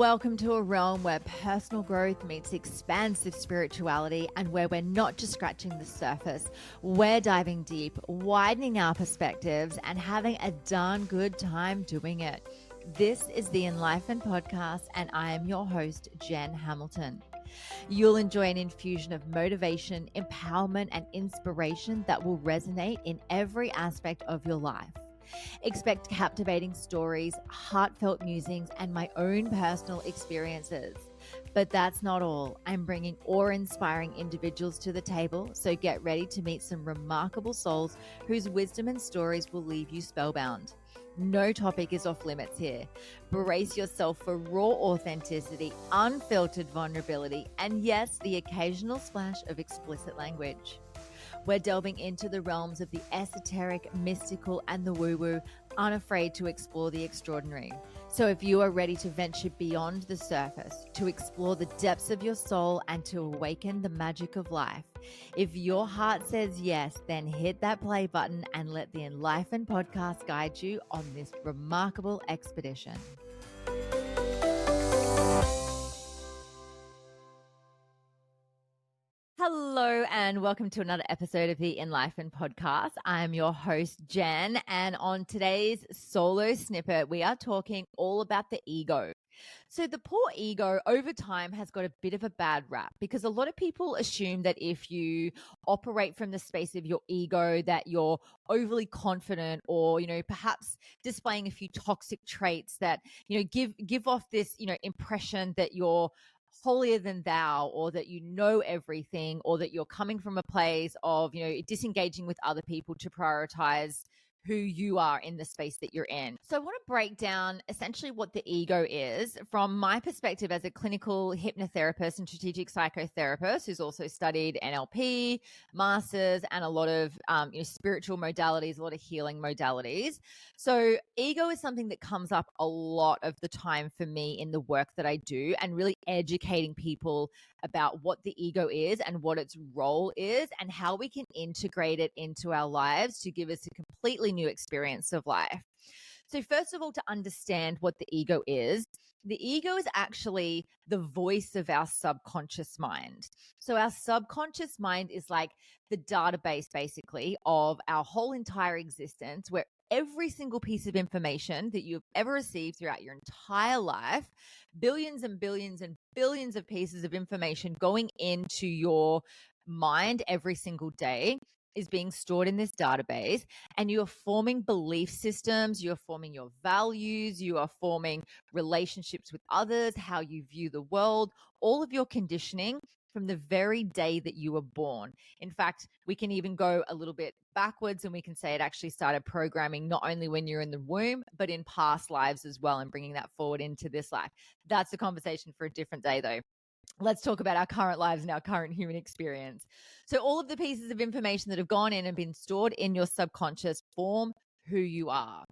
Welcome to a realm where personal growth meets expansive spirituality and where we're not just scratching the surface. We're diving deep, widening our perspectives, and having a darn good time doing it. This is the Enlightened Podcast, and I am your host, Jen Hamilton. You'll enjoy an infusion of motivation, empowerment, and inspiration that will resonate in every aspect of your life. Expect captivating stories, heartfelt musings, and my own personal experiences. But that's not all. I'm bringing awe-inspiring individuals to the table, so get ready to meet some remarkable souls whose wisdom and stories will leave you spellbound. No topic is off limits here. Brace yourself for raw authenticity, unfiltered vulnerability, and yes, the occasional splash of explicit language. We're delving into the realms of the esoteric, mystical, and the woo-woo, unafraid to explore the extraordinary. So if you are ready to venture beyond the surface, to explore the depths of your soul, and to awaken the magic of life, if your heart says yes, then hit that play button and let the Enlightened Podcast guide you on this remarkable expedition. Hello and welcome to another episode of the Enlightened Podcast. I'm your host, Jen, and on today's Soul'o Snippet, we are talking all about the ego. So the poor ego over time has got a bit of a bad rap because a lot of people assume that if you operate from the space of your ego, that you're overly confident or, perhaps displaying a few toxic traits that, give off this, impression that you're holier than thou, or that you know everything, or that you're coming from a place of, disengaging with other people to prioritize who you are in the space that you're in. So I want to break down essentially what the ego is from my perspective as a clinical hypnotherapist and strategic psychotherapist who's also studied NLP, masters, and a lot of spiritual modalities, a lot of healing modalities. So ego is something that comes up a lot of the time for me in the work that I do, and really educating people about what the ego is and what its role is and how we can integrate it into our lives to give us a completely new experience of life. So first of all, to understand what the ego is actually the voice of our subconscious mind. So our subconscious mind is like the database basically of our whole entire existence, where every single piece of information that you've ever received throughout your entire life, billions and billions and billions of pieces of information going into your mind every single day, is being stored in this database, and you are forming belief systems, you're forming your values, you are forming relationships with others, how you view the world, all of your conditioning from the very day that you were born. In fact, we can even go a little bit backwards and we can say it actually started programming not only when you're in the womb, but in past lives as well, and bringing that forward into this life. That's a conversation for a different day though. Let's talk about our current lives and our current human experience. So all of the pieces of information that have gone in and been stored in your subconscious form who you are.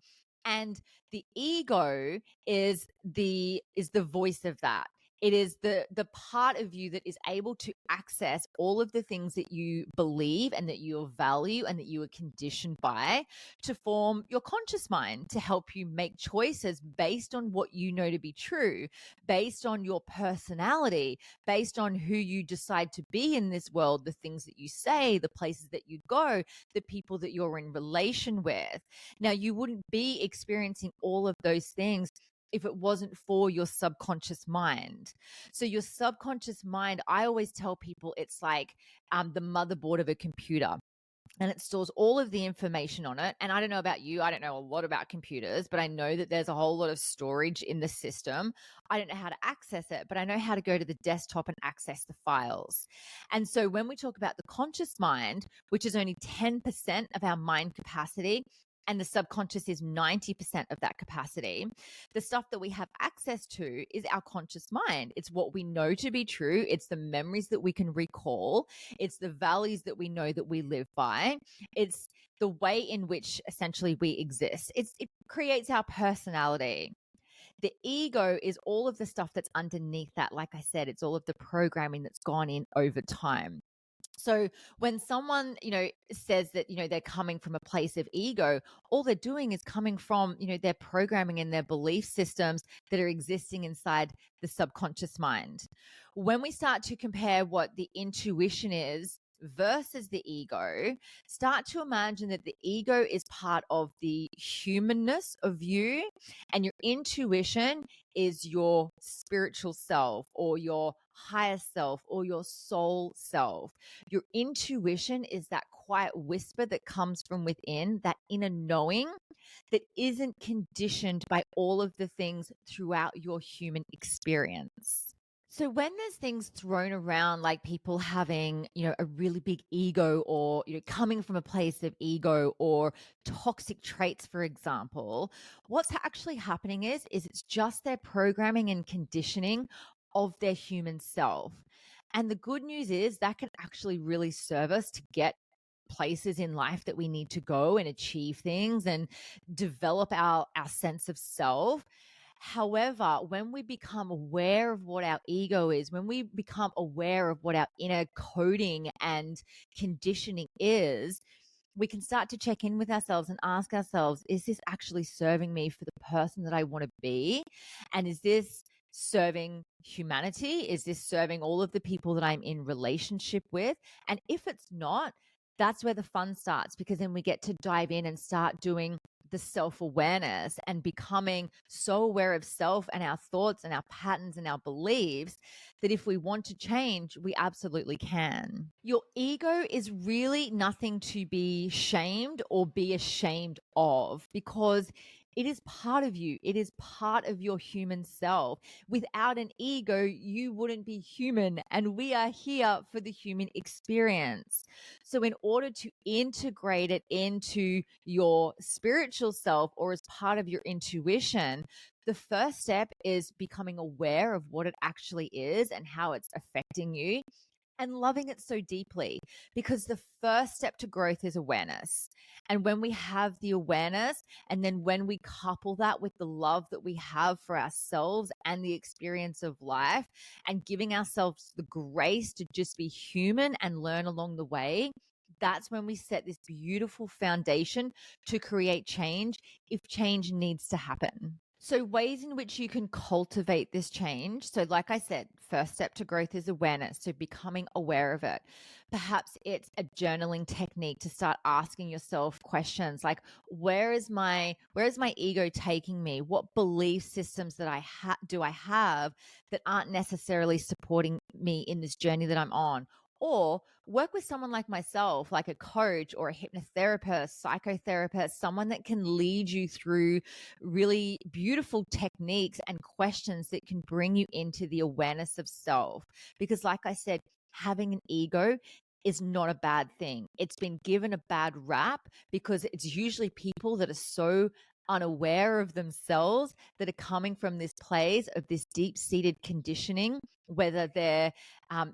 And the ego is the voice of that. It is the part of you that is able to access all of the things that you believe and that you value and that you are conditioned by, to form your conscious mind, to help you make choices based on what you know to be true, based on your personality, based on who you decide to be in this world, the things that you say, the places that you go, the people that you're in relation with. Now, you wouldn't be experiencing all of those things if it wasn't for your subconscious mind. So your subconscious mind, I always tell people, it's like the motherboard of a computer. And it stores all of the information on it. And I don't know about you, I don't know a lot about computers, but I know that there's a whole lot of storage in the system. I don't know how to access it, but I know how to go to the desktop and access the files. And so when we talk about the conscious mind, which is only 10% of our mind capacity, and the subconscious is 90% of that capacity, the stuff that we have access to is our conscious mind. It's what we know to be true. It's the memories that we can recall. It's the values that we know that we live by. It's the way in which essentially we exist. It creates our personality. The ego is all of the stuff that's underneath that. Like I said, it's all of the programming that's gone in over time. So when someone, says that, they're coming from a place of ego, all they're doing is coming from, their programming and their belief systems that are existing inside the subconscious mind. When we start to compare what the intuition is versus the ego, start to imagine that the ego is part of the humanness of you, and your intuition is your spiritual self or your higher self or your soul self. Your intuition is that quiet whisper that comes from within, that inner knowing that isn't conditioned by all of the things throughout your human experience. So when there's things thrown around like people having, a really big ego, or, coming from a place of ego, or toxic traits, for example, what's actually happening is it's just their programming and conditioning of their human self. And the good news is that can actually really serve us to get places in life that we need to go and achieve things and develop our sense of self. However, when we become aware of what our ego is, when we become aware of what our inner coding and conditioning is, we can start to check in with ourselves and ask ourselves, is this actually serving me for the person that I want to be? And is this serving humanity? Is this serving all of the people that I'm in relationship with? And if it's not, that's where the fun starts, because then we get to dive in and start doing the self-awareness and becoming so aware of self and our thoughts and our patterns and our beliefs that if we want to change, we absolutely can. Your ego is really nothing to be shamed or be ashamed of, because it is part of you. It is part of your human self. Without an ego, you wouldn't be human, and we are here for the human experience. So in order to integrate it into your spiritual self or as part of your intuition, the first step is becoming aware of what it actually is and how it's affecting you, and loving it so deeply, because the first step to growth is awareness. And when we have the awareness, and then when we couple that with the love that we have for ourselves and the experience of life, and giving ourselves the grace to just be human and learn along the way, that's when we set this beautiful foundation to create change if change needs to happen. So, ways in which you can cultivate this change. So, like I said, first step to growth is awareness. So, becoming aware of it. Perhaps it's a journaling technique to start asking yourself questions like, where is my ego taking me? What belief systems that do I have that aren't necessarily supporting me in this journey that I'm on? Or work with someone like myself, like a coach or a hypnotherapist, psychotherapist, someone that can lead you through really beautiful techniques and questions that can bring you into the awareness of self. Because, like I said, having an ego is not a bad thing. It's been given a bad rap because it's usually people that are so unaware of themselves that are coming from this place of this deep-seated conditioning, whether they're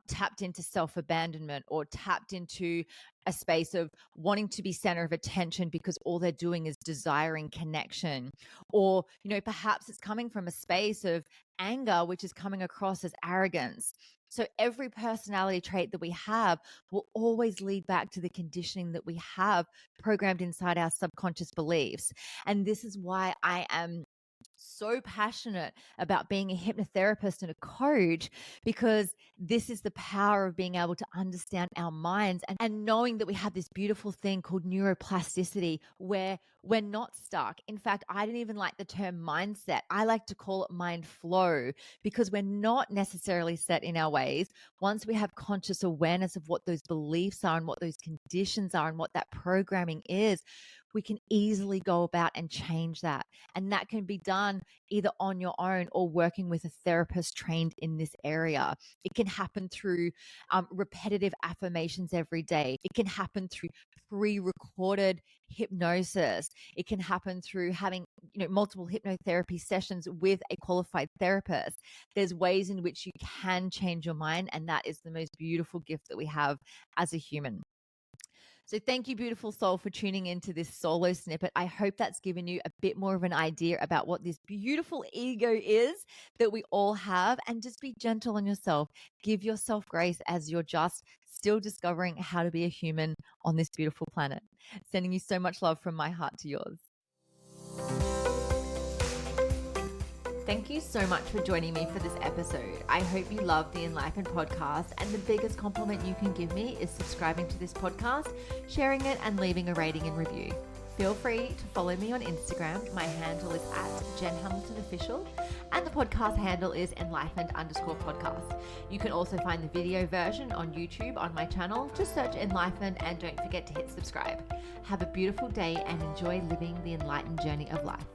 tapped into self-abandonment or tapped into a space of wanting to be center of attention because all they're doing is desiring connection. Or, perhaps it's coming from a space of anger, which is coming across as arrogance. So every personality trait that we have will always lead back to the conditioning that we have programmed inside our subconscious beliefs. And this is why I am so passionate about being a hypnotherapist and a coach, because this is the power of being able to understand our minds, and knowing that we have this beautiful thing called neuroplasticity where we're not stuck. In fact, I didn't even like the term mindset. I like to call it mind flow, because we're not necessarily set in our ways. Once we have conscious awareness of what those beliefs are and what those conditions are and what that programming is, we can easily go about and change that. And that can be done either on your own or working with a therapist trained in this area. It can happen through repetitive affirmations every day. It can happen through pre-recorded hypnosis. It can happen through having multiple hypnotherapy sessions with a qualified therapist. There's ways in which you can change your mind, and that is the most beautiful gift that we have as a human. So thank you, beautiful soul, for tuning into this solo snippet. I hope that's given you a bit more of an idea about what this beautiful ego is that we all have, and just be gentle on yourself. Give yourself grace as you're just still discovering how to be a human on this beautiful planet. Sending you so much love from my heart to yours. Thank you so much for joining me for this episode. I hope you love the Enlightened podcast, and the biggest compliment you can give me is subscribing to this podcast, sharing it, and leaving a rating and review. Feel free to follow me on Instagram. My handle is @JenHamiltonOfficial, and the podcast handle is enlightened_podcast. You can also find the video version on YouTube on my channel. Just search Enlightened, and don't forget to hit subscribe. Have a beautiful day and enjoy living the enlightened journey of life.